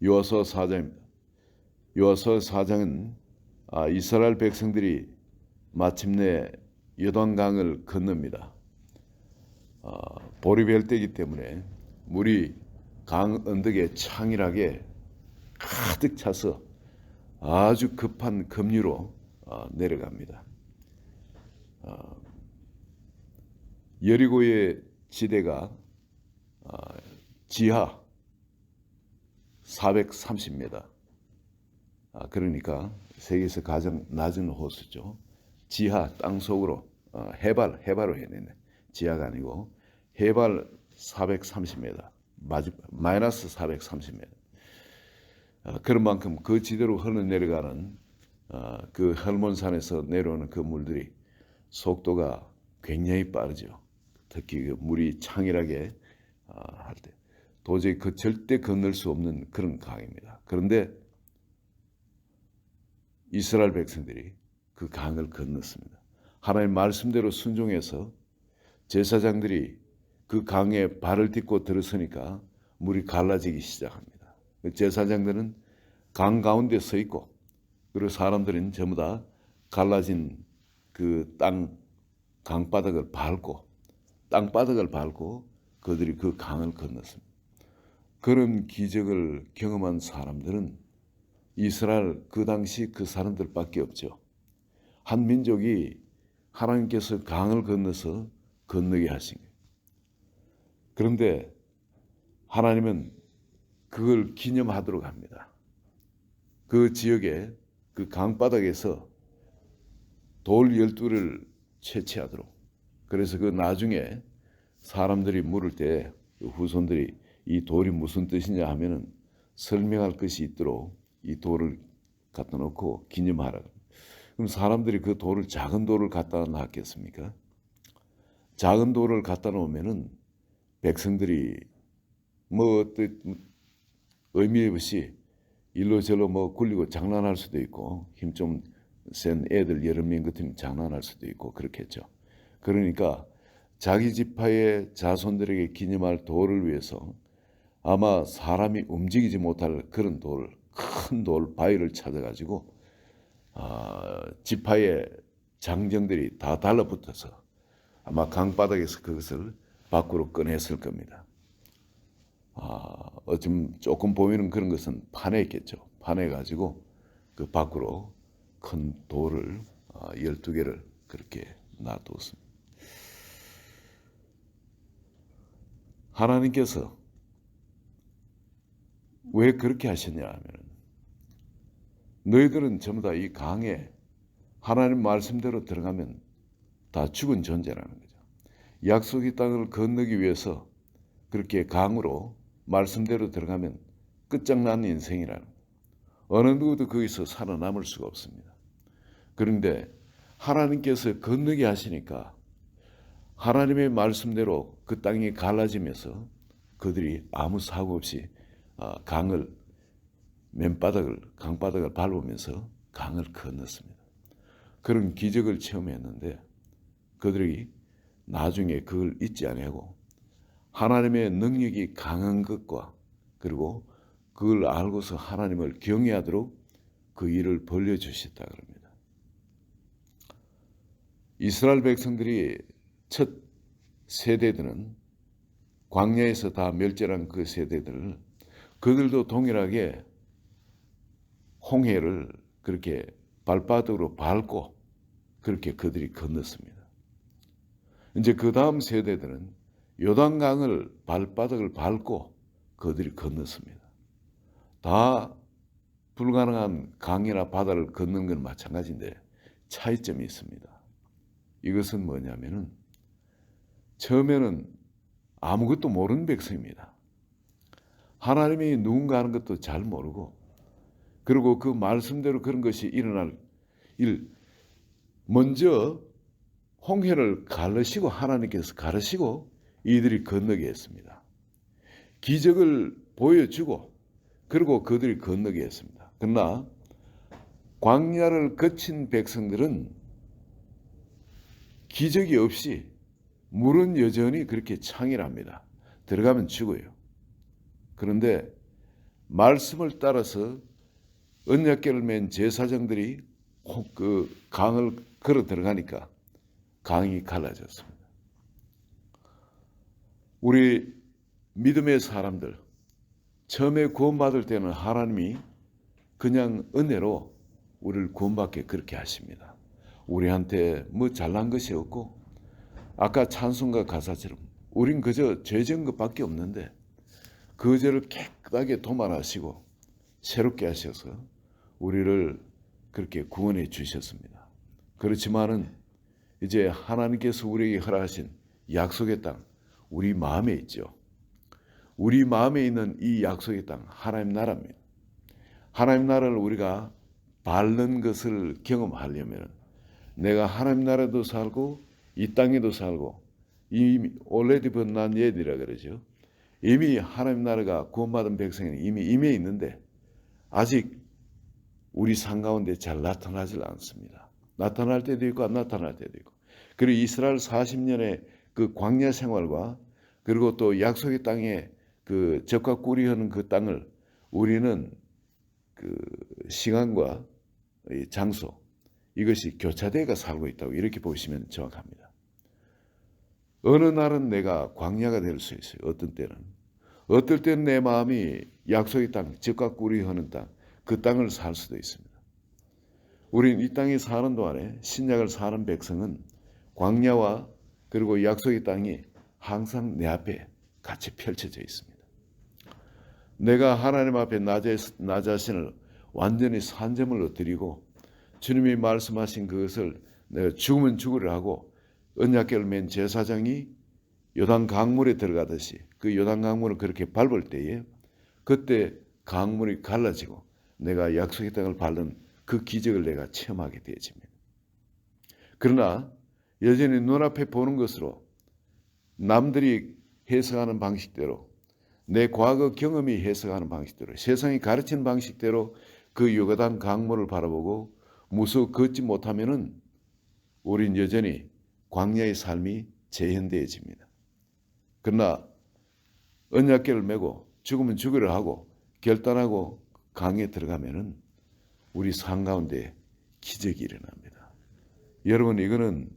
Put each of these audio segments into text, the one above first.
요하서 4장입니다. 요하서 4장은 이스라엘 백성들이 마침내 요단강을 건넙니다. 보리별 때이기 때문에 물이 강 언덕에 창일하게 가득 차서 아주 급한 급류로 내려갑니다. 여리고의 지대가 지하 430m, 그러니까 세계에서 가장 낮은 호수죠. 지하 땅속으로 해발로 해냈네. 지하가 아니고 해발 430m, 마이너스 430m. 그런 만큼 그 지대로 흘러내려가는 그 헐몬산에서 내려오는 그 물들이 속도가 굉장히 빠르죠. 특히 그 물이 창일하게 할 때 도저히 그 절대 건널 수 없는 그런 강입니다. 그런데 이스라엘 백성들이 그 강을 건넜습니다. 하나님 말씀대로 순종해서 제사장들이 그 강에 발을 딛고 들어서니까 물이 갈라지기 시작합니다. 제사장들은 강 가운데 서 있고, 그리고 사람들은 전부 다 갈라진 그 강바닥을 밟고, 땅바닥을 밟고 그들이 그 강을 건넜습니다. 그런 기적을 경험한 사람들은 이스라엘 그 당시 그 사람들밖에 없죠. 한 민족이 하나님께서 강을 건너서 건너게 하신 거예요. 그런데 하나님은 그걸 기념하도록 합니다. 그 지역에 그 강바닥에서 돌 12를 채취하도록. 그래서 그 나중에 사람들이 물을 때 그 후손들이 이 돌이 무슨 뜻이냐 하면은 설명할 것이 있도록 이 돌을 갖다 놓고 기념하라. 그럼 사람들이 그 돌을, 작은 돌을 갖다 놨겠습니까? 작은 돌을 갖다 놓으면은 백성들이 뭐 의미 없이 일로저로 뭐 굴리고 장난할 수도 있고, 힘 좀 센 애들 여러 명 같으면 장난할 수도 있고 그렇겠죠. 그러니까 자기 지파의 자손들에게 기념할 돌을 위해서 아마 사람이 움직이지 못할 그런 돌, 큰 돌 바위를 찾아가지고 지파의 장정들이 다 달라붙어서 아마 강바닥에서 그것을 밖으로 꺼냈을 겁니다. 어쩜 조금 보이는 그런 것은 파냈겠죠. 파내가지고 그 밖으로 큰 돌을 12개를 그렇게 놔두었습니다. 하나님께서 왜 그렇게 하셨냐 하면, 너희들은 전부 다 이 강에 하나님 말씀대로 들어가면 다 죽은 존재라는 거죠. 약속의 땅을 건너기 위해서 그렇게 강으로 말씀대로 들어가면 끝장난 인생이라는 거예요. 어느 누구도 거기서 살아남을 수가 없습니다. 그런데 하나님께서 건너게 하시니까 하나님의 말씀대로 그 땅이 갈라지면서 그들이 아무 사고 없이 강바닥을 밟으면서 강을 건넜습니다. 그런 기적을 체험했는데 그들이 나중에 그걸 잊지 아니하고 하나님의 능력이 강한 것과, 그리고 그걸 알고서 하나님을 경외하도록 그 일을 벌려주셨다 그럽니다. 이스라엘 백성들이 첫 세대들은 광야에서 다 멸절한 그 세대들을, 그들도 동일하게 홍해를 그렇게 발바닥으로 밟고 그렇게 그들이 건넜습니다. 이제 그 다음 세대들은 요단강을 발바닥을 밟고 그들이 건넜습니다. 다 불가능한 강이나 바다를 걷는 건 마찬가지인데 차이점이 있습니다. 이것은 뭐냐면은 처음에는 아무것도 모르는 백성입니다. 하나님이 누군가 하는 것도 잘 모르고, 그리고 그 말씀대로 그런 것이 일어날 일, 먼저 홍해를 가르시고, 하나님께서 가르시고 이들이 건너게 했습니다. 기적을 보여주고 그리고 그들이 건너게 했습니다. 그러나 광야를 거친 백성들은 기적이 없이 물은 여전히 그렇게 창일합니다. 들어가면 죽어요. 그런데 말씀을 따라서 언약궤를 맨 제사장들이 그 강을 걸어 들어가니까 강이 갈라졌습니다. 우리 믿음의 사람들, 처음에 구원받을 때는 하나님이 그냥 은혜로 우리를 구원받게 그렇게 하십니다. 우리한테 뭐 잘난 것이 없고, 아까 찬송가 가사처럼 우린 그저 죄 지은 것밖에 없는데 그 죄를 깨끗하게 도말하시고 새롭게 하셔서 우리를 그렇게 구원해 주셨습니다. 그렇지만은 이제 하나님께서 우리에게 허락하신 약속의 땅, 우리 마음에 있죠. 우리 마음에 있는 이 약속의 땅, 하나님 나라입니다. 하나님 나라를 우리가 밟는 것을 경험하려면 내가 하나님 나라도 살고 이 땅에도 살고, 이미 already but not yet이라 그러죠. 이미 하나님 나라가 구원받은 백성에는 이미 임해 있는데 아직 우리 삶 가운데 잘 나타나질 않습니다. 나타날 때도 있고 안 나타날 때도 있고. 그리고 이스라엘 40년의 그 광야 생활과 그리고 또 약속의 땅에 그 젖과 꿀이 흐르는 그 땅을 우리는 그 시간과 장소, 이것이 교차되어 살고 있다고 이렇게 보시면 정확합니다. 어느 날은 내가 광야가 될 수 있어요. 어떤 때는. 어떨 때는 내 마음이 약속의 땅, 젖과 꿀이 흐르는 땅, 그 땅을 살 수도 있습니다. 우린 이 땅에 사는 동안에 신약을 사는 백성은 광야와 그리고 약속의 땅이 항상 내 앞에 같이 펼쳐져 있습니다. 내가 하나님 앞에 나 자신을 완전히 산점을 엎드리고 주님이 말씀하신 그것을 내가 죽으면 죽으려 하고 언약궤를 맨 제사장이 요단 강물에 들어가듯이 그 요단 강물을 그렇게 밟을 때에 그때 강물이 갈라지고 내가 약속의 땅을 밟는 그 기적을 내가 체험하게 되어집니다. 그러나 여전히 눈앞에 보는 것으로 남들이 해석하는 방식대로, 내 과거 경험이 해석하는 방식대로, 세상이 가르치는 방식대로 그 요단 강물을 바라보고 무서워 걷지 못하면은 우린 여전히 광야의 삶이 재현되어집니다. 그러나 언약궤를 메고 죽으면 죽으려 하고 결단하고 강에 들어가면은 우리 삶 가운데 기적이 일어납니다. 여러분, 이거는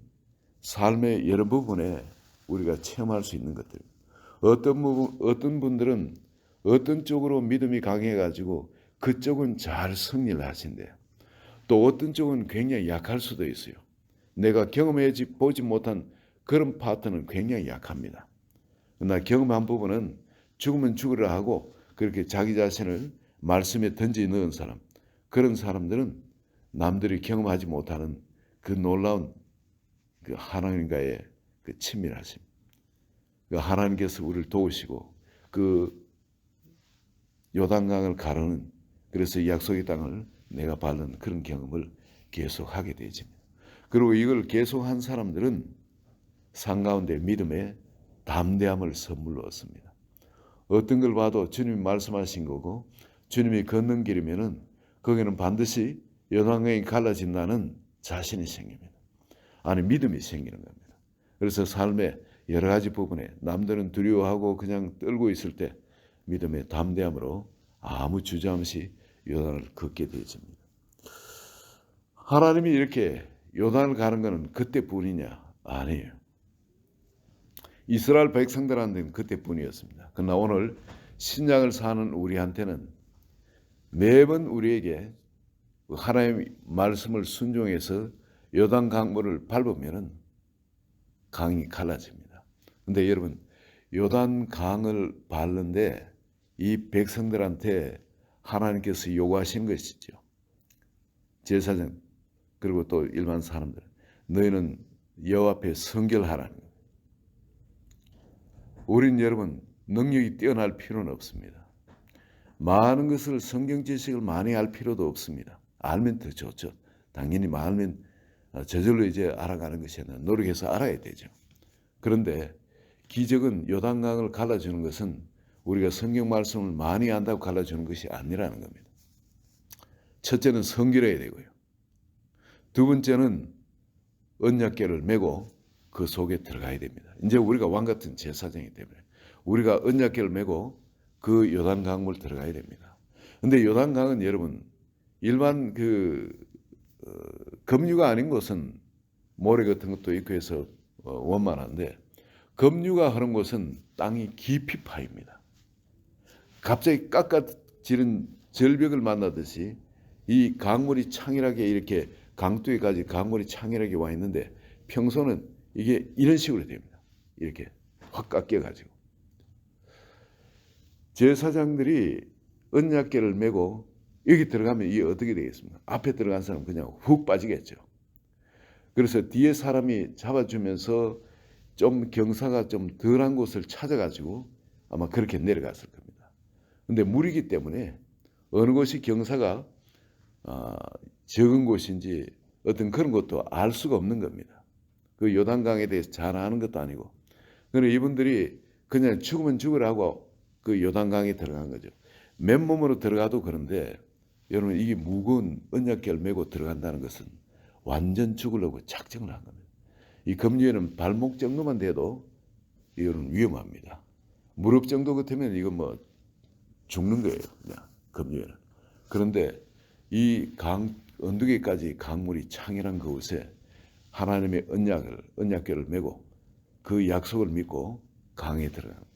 삶의 여러 부분에 우리가 체험할 수 있는 것들. 어떤 분들은 어떤 쪽으로 믿음이 강해가지고 그쪽은 잘 승리를 하신대요. 또 어떤 쪽은 굉장히 약할 수도 있어요. 내가 경험해 보지 못한 그런 파트는 굉장히 약합니다. 그러나 경험한 부분은 죽으면 죽으려 하고 그렇게 자기 자신을 말씀에 던져 넣은 사람, 그런 사람들은 남들이 경험하지 못하는 그 놀라운 그 하나님과의 그 친밀하심, 그 하나님께서 우리를 도우시고 그 요단강을 가르는, 그래서 약속의 땅을 내가 밟는 그런 경험을 계속하게 되집니다. 그리고 이걸 계속한 사람들은 삶 가운데 믿음의 담대함을 선물로 얻습니다. 어떤 걸 봐도 주님이 말씀하신 거고 주님이 걷는 길이면은 거기는 반드시 요단강이 갈라진다는 자신이 생깁니다. 아니, 믿음이 생기는 겁니다. 그래서 삶의 여러 가지 부분에 남들은 두려워하고 그냥 떨고 있을 때 믿음의 담대함으로 아무 주저 없이 요단을 걷게 되어집니다. 하나님이 이렇게 요단을 가는 것은 그때뿐이냐? 아니에요. 이스라엘 백성들한테는 그때뿐이었습니다. 그러나 오늘 신약을 사는 우리한테는 매번 우리에게 하나님의 말씀을 순종해서 요단 강물을 밟으면 강이 갈라집니다. 근데 여러분, 요단 강을 밟는데 이 백성들한테 하나님께서 요구하신 것이죠. 제사장 그리고 또 일반 사람들, 너희는 여호와 앞에 성결하라는 거예요. 우린 여러분 능력이 뛰어날 필요는 없습니다. 많은 것을 성경 지식을 많이 알 필요도 없습니다. 알면 더 좋죠. 당연히 알면 저절로 이제 알아가는 것이 아니라 노력해서 알아야 되죠. 그런데 기적은 요단강을 갈라주는 것은 우리가 성경 말씀을 많이 안다고 갈라주는 것이 아니라는 겁니다. 첫째는 성결해야 되고요. 두 번째는 언약궤를 메고 그 속에 들어가야 됩니다. 이제 우리가 왕 같은 제사장이기 때문에 우리가 언약궤를 메고 그 요단 강물 들어가야 됩니다. 근데 요단강은 여러분 일반 급류가 아닌 곳은 모래 같은 것도 있고 해서 원만한데, 급류가 흐른 곳은 땅이 깊이 파입니다. 갑자기 깎아지른 절벽을 만나듯이 이 강물이 창일하게 이렇게 강둑에까지 강물이 창일하게 와 있는데, 평소는 이게 이런 식으로 됩니다. 이렇게 확 깎여가지고. 제사장들이 언약궤를 메고 여기 들어가면 이게 어떻게 되겠습니까? 앞에 들어간 사람은 그냥 훅 빠지겠죠. 그래서 뒤에 사람이 잡아주면서 좀 경사가 좀 덜한 곳을 찾아가지고 아마 그렇게 내려갔을 겁니다. 근데 물이기 때문에 어느 곳이 경사가 적은 곳인지 어떤 그런 것도 알 수가 없는 겁니다. 그 요단강에 대해서 잘 아는 것도 아니고. 그런데 이분들이 그냥 죽으면 죽으라고 그 요단강에 들어간 거죠. 맨몸으로 들어가도 그런데 여러분, 이게 무거운 언약궤를 메고 들어간다는 것은 완전 죽으려고 작정을 한 겁니다. 이 급류에는 발목 정도만 돼도 이거는 위험합니다. 무릎 정도 같으면 이건 뭐 죽는 거예요. 그냥 급류에는. 그런데 이 강 언덕에까지 강물이 창일한 그곳에 하나님의 언약궤를 메고 그 약속을 믿고 강에 들어갑니다.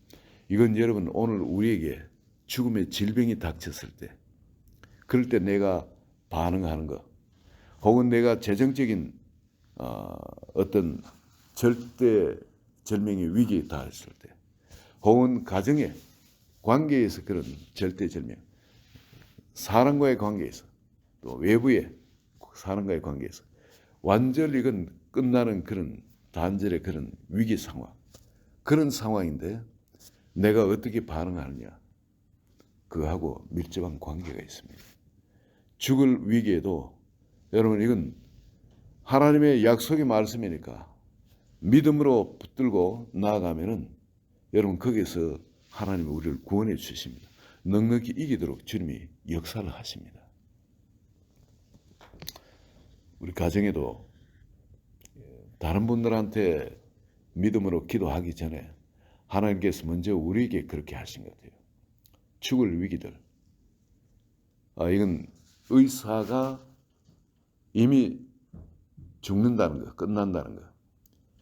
이건 여러분, 오늘 우리에게 죽음의 질병이 닥쳤을 때, 그럴 때 내가 반응하는 것, 혹은 내가 재정적인 어떤 절대절명의 위기에 닿았을 때, 혹은 가정의 관계에서 그런 절대절명, 사람과의 관계에서, 또 외부의 사람과의 관계에서 완전히 이건 끝나는 그런 단절의 그런 위기 상황, 그런 상황인데 내가 어떻게 반응하느냐, 그하고 밀접한 관계가 있습니다. 죽을 위기에도 여러분, 이건 하나님의 약속의 말씀이니까 믿음으로 붙들고 나아가면은 여러분, 거기서 하나님이 우리를 구원해 주십니다. 넉넉히 이기도록 주님이 역사를 하십니다. 우리 가정에도 다른 분들한테 믿음으로 기도하기 전에 하나님께서 먼저 우리에게 그렇게 하신 것 같아요. 죽을 위기들. 이건 의사가 이미 죽는다는 거, 끝난다는 거,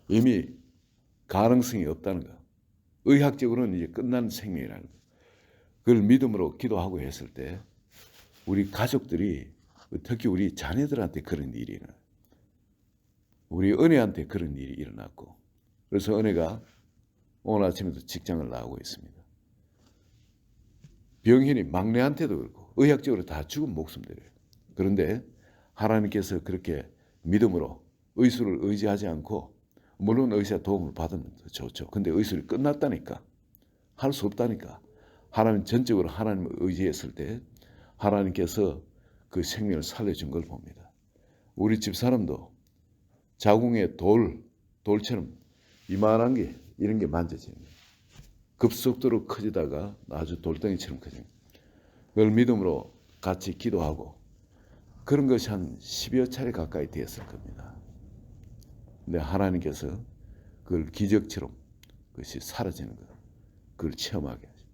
이미 가능성이 없다는 거, 의학적으로는 이제 끝난 생명이라는 거, 그걸 믿음으로 기도하고 했을 때 우리 가족들이, 특히 우리 자녀들한테 그런 일이 일어나요. 우리 은혜한테 그런 일이 일어났고, 그래서 은혜가 오늘 아침에도 직장을 나오고 있습니다. 병현이 막내한테도 그렇고 의학적으로 다 죽은 목숨들이에요. 그런데 하나님께서 그렇게 믿음으로 의술을 의지하지 않고, 물론 의사 도움을 받으면 좋죠. 근데 의술이 끝났다니까, 할 수 없다니까, 하나님 전적으로 하나님을 의지했을 때 하나님께서 그 생명을 살려준 걸 봅니다. 우리 집사람도 자궁에 돌처럼 이만한 게, 이런 게 만져집니다. 급속도로 커지다가 아주 돌덩이처럼 커집니다. 그걸 믿음으로 같이 기도하고, 그런 것이 한 10여 차례 가까이 되었을 겁니다. 근데 하나님께서 그걸 기적처럼 그것이 사라지는 것, 그걸 체험하게 하죠.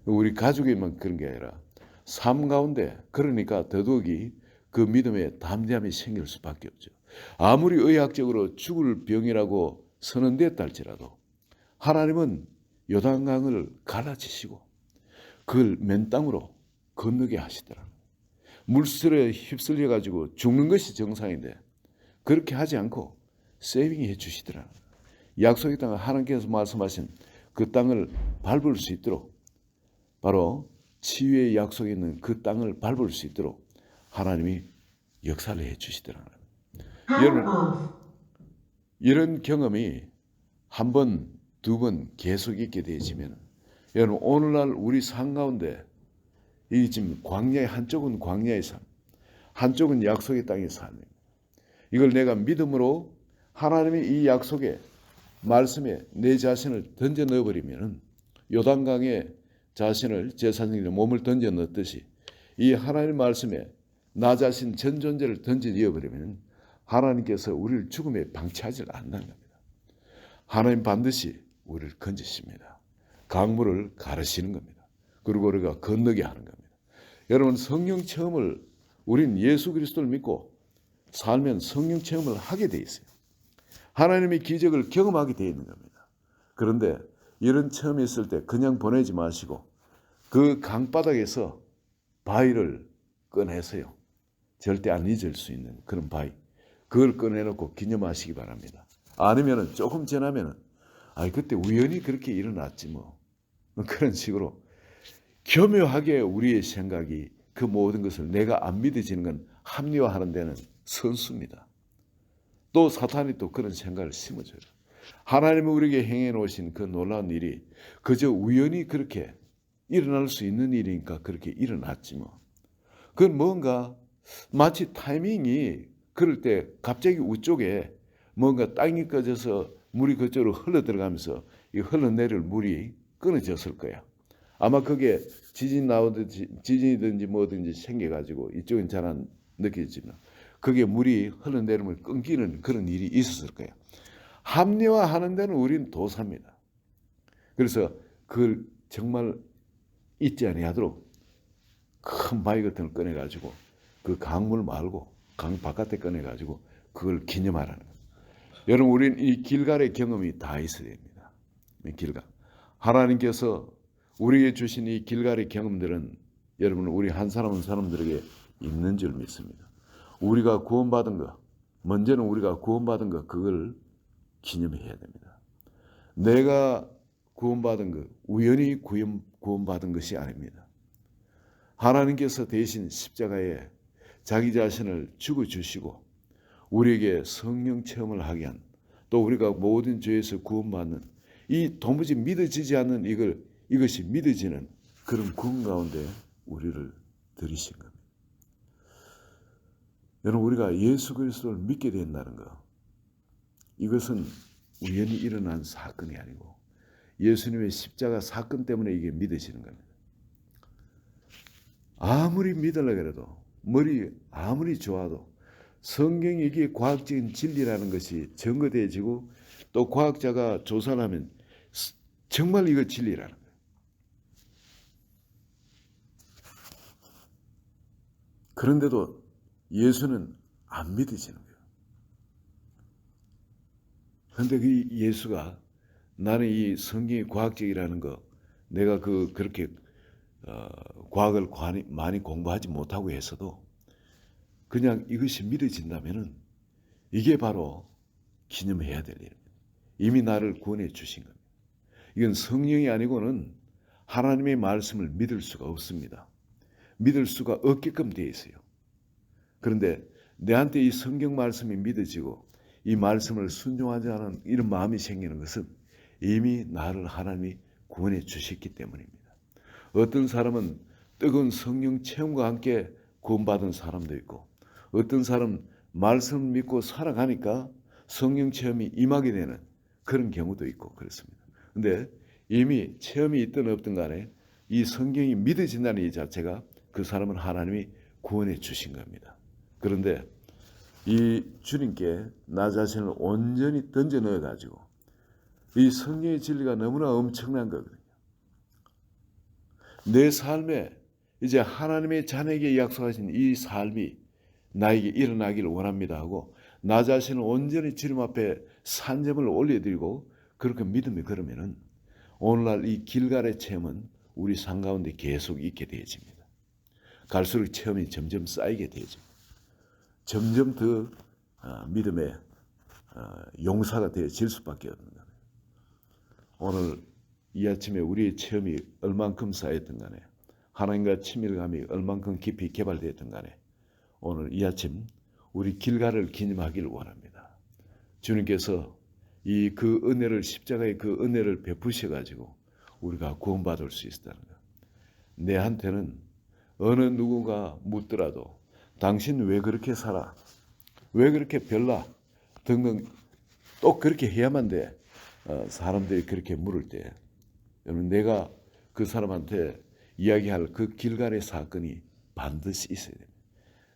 우리 가족에만 그런 게 아니라 삶 가운데, 그러니까 더더욱이 그 믿음에 담대함이 생길 수밖에 없죠. 아무리 의학적으로 죽을 병이라고 선언됐다 할지라도 하나님은 요단강을 갈라치시고 그걸 맨 땅으로 건너게 하시더라고요. 물살에 휩쓸려 가지고 죽는 것이 정상인데 그렇게 하지 않고 세이빙해 주시더라고요. 약속의 땅을 하나님께서 말씀하신 그 땅을 밟을 수 있도록, 바로 치유의 약속에 있는 그 땅을 밟을 수 있도록 하나님이 역사를 해 주시더라고요. 여러분, 이런 경험이 한 번, 두 번 계속 있게 되어지면, 여러분, 오늘날 우리 삶 가운데 이 지금 광야의, 한쪽은 광야의 삶, 한쪽은 약속의 땅의 삶입니다. 이걸 내가 믿음으로 하나님의 이 약속의 말씀에 내 자신을 던져 넣어버리면, 요단강에 자신을, 제사장의 몸을 던져 넣듯이 이 하나님의 말씀에 나 자신 전 존재를 던져 넣어버리면 하나님께서 우리를 죽음에 방치하지 않는다는 겁니다. 하나님 반드시 우리를 건지십니다. 강물을 가르시는 겁니다. 그리고 우리가 건너게 하는 겁니다. 여러분, 성령 체험을 우린 예수 그리스도를 믿고 살면 성령 체험을 하게 돼 있어요. 하나님의 기적을 경험하게 돼 있는 겁니다. 그런데 이런 체험이 있을 때 그냥 보내지 마시고 그 강바닥에서 바위를 꺼내세요. 절대 안 잊을 수 있는 그런 바위. 그걸 꺼내놓고 기념하시기 바랍니다. 아니면 조금 지나면 그때 우연히 그렇게 일어났지 뭐. 그런 식으로 교묘하게 우리의 생각이 그 모든 것을 내가 안 믿어지는 건 합리화하는 데는 선수입니다. 또 사탄이 또 그런 생각을 심어줘요. 하나님이 우리에게 행해 놓으신 그 놀라운 일이 그저 우연히 그렇게 일어날 수 있는 일이니까 그렇게 일어났지 뭐. 그건 뭔가 마치 타이밍이 그럴 때 갑자기 우쪽에 뭔가 땅이 꺼져서 물이 그쪽으로 흘러 들어가면서 이 흘러내릴 물이 끊어졌을 거야. 아마 그게 지진이든지 뭐든지 생겨가지고 이쪽은 잘 안 느껴지지만 그게 물이 흘러내리면 끊기는 그런 일이 있었을 거야. 합리화하는 데는 우리는 도사입니다. 그래서 그걸 정말 잊지 아니하도록 큰 바위 같은 걸 꺼내가지고 그 강물 말고 강 바깥에 꺼내가지고 그걸 기념하라는 거예요. 여러분, 우리는 이 길갈의 경험이 다 있어야 됩니다. 길갈. 하나님께서 우리에게 주신 이 길갈의 경험들은 여러분, 우리 한 사람 한 사람들에게 있는 줄 믿습니다. 우리가 구원받은 것, 먼저는 우리가 구원받은 것, 그걸 기념해야 됩니다. 내가 구원받은 것, 우연히 구원받은 것이 아닙니다. 하나님께서 대신 십자가에 자기 자신을 죽어주시고 우리에게 성령 체험을 하게 한, 또 우리가 모든 죄에서 구원받는 이 도무지 믿어지지 않는 이것이 믿어지는 그런 구원 가운데 우리를 들이신 겁니다. 여러분, 우리가 예수 그리스도를 믿게 된다는 것, 이것은 우연히 일어난 사건이 아니고 예수님의 십자가 사건 때문에 이게 믿어지는 겁니다. 아무리 믿으려고 해도 머리 아무리 좋아도 성경이 이게 과학적인 진리라는 것이 증거되어지고 또 과학자가 조사를 하면 정말 이거 진리라는 거예요. 그런데도 예수는 안 믿어지는 거예요. 그런데 그 예수가 나는 이 성경이 과학적이라는 거 내가 그렇게 과학을 많이 공부하지 못하고 해서도 그냥 이것이 믿어진다면은 이게 바로 기념해야 될 일입니다. 이미 나를 구원해 주신 겁니다. 이건 성령이 아니고는 하나님의 말씀을 믿을 수가 없습니다. 믿을 수가 없게끔 되어 있어요. 그런데 내한테 이 성경 말씀이 믿어지고 이 말씀을 순종하지 않은 이런 마음이 생기는 것은 이미 나를 하나님이 구원해 주셨기 때문입니다. 어떤 사람은 뜨거운 성령 체험과 함께 구원받은 사람도 있고 어떤 사람은 말씀을 믿고 살아가니까 성령 체험이 임하게 되는 그런 경우도 있고 그렇습니다. 그런데 이미 체험이 있든 없든 간에 이 성경이 믿어진다는 이 자체가 그 사람은 하나님이 구원해 주신 겁니다. 그런데 이 주님께 나 자신을 온전히 던져 넣어가지고 이 성령의 진리가 너무나 엄청난 거거든요. 내 삶에 이제 하나님의 자녀에게 약속하신 이 삶이 나에게 일어나기를 원합니다 하고 나 자신을 온전히 주님 앞에 산점을 올려드리고 그렇게 믿음이 그러면은 오늘날 이 길갈의 체험은 우리 삶 가운데 계속 있게 되어집니다. 갈수록 체험이 점점 쌓이게 되어집니다. 점점 더 믿음의 용사가 되어질 수밖에 없는 거예요. 오늘 이 아침에 우리의 체험이 얼만큼 쌓였든 간에 하나님과 친밀감이 얼만큼 깊이 개발되었든 간에 오늘 이 아침 우리 길갈을 기념하기를 원합니다. 주님께서 그 은혜를 십자가의 그 은혜를 베푸셔가지고 우리가 구원받을 수 있다는 것. 내한테는 어느 누구가 묻더라도 당신 왜 그렇게 살아? 왜 그렇게 별나? 등등 또 그렇게 해야만 돼. 사람들이 그렇게 물을 때 여러분 내가 그 사람한테 이야기할 그 길갈의 사건이 반드시 있어야 됩니다.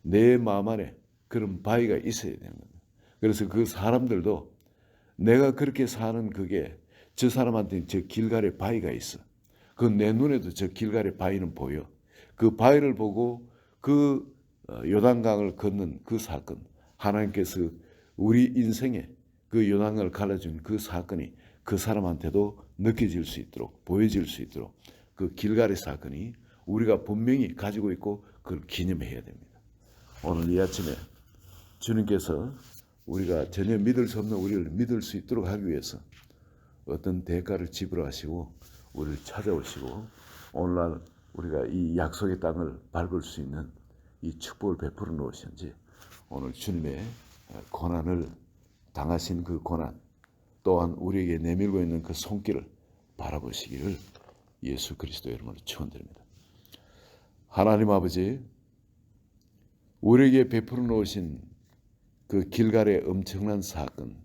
내 마음 안에 그런 바위가 있어야 되는 겁니다. 그래서 그 사람들도 내가 그렇게 사는 그게 저 사람한테는 저 길갈의 바위가 있어. 그 내 눈에도 저 길갈의 바위는 보여. 그 바위를 보고 그 요단강을 건넌 그 사건, 하나님께서 우리 인생에 그 요단강을 갈라준 그 사건이 그 사람한테도 느껴질 수 있도록, 보여질 수 있도록 그 길갈의 사건이 우리가 분명히 가지고 있고 그걸 기념해야 됩니다. 오늘 이 아침에 주님께서 우리가 전혀 믿을 수 없는 우리를 믿을 수 있도록 하기 위해서 어떤 대가를 지불하시고 우리를 찾아오시고 오늘날 우리가 이 약속의 땅을 밟을 수 있는 이 축복을 베풀어 놓으신지 오늘 주님의 고난을 당하신 그 고난 또한 우리에게 내밀고 있는 그 손길을 바라보시기를 예수 그리스도의 이름으로 축원드립니다. 하나님 아버지, 우리에게 베풀어 놓으신 그 길갈의 엄청난 사건,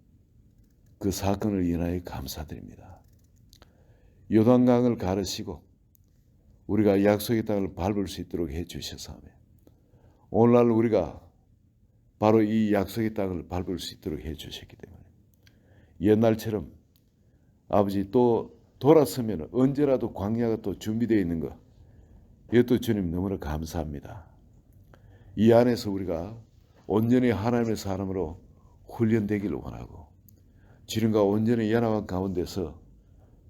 그 사건을 인하여 감사드립니다. 요단강을 가르시고 우리가 약속의 땅을 밟을 수 있도록 해주셔서 오늘날 우리가 바로 이 약속의 땅을 밟을 수 있도록 해주셨기 때문에 옛날처럼 아버지 또 돌아서면 언제라도 광야가 또 준비되어 있는 것, 이것도 주님 너무나 감사합니다. 이 안에서 우리가 온전히 하나님의 사람으로 훈련되기를 원하고 주님과 온전히 연합한 가운데서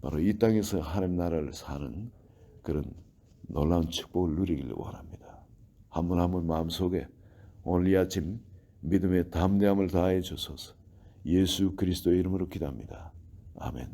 바로 이 땅에서 하나님 나라를 사는 그런 놀라운 축복을 누리기를 원합니다. 한 분 한 분 마음속에 오늘 이 아침 믿음의 담대함을 다해 주소서. 예수 그리스도의 이름으로 기도합니다. 아멘.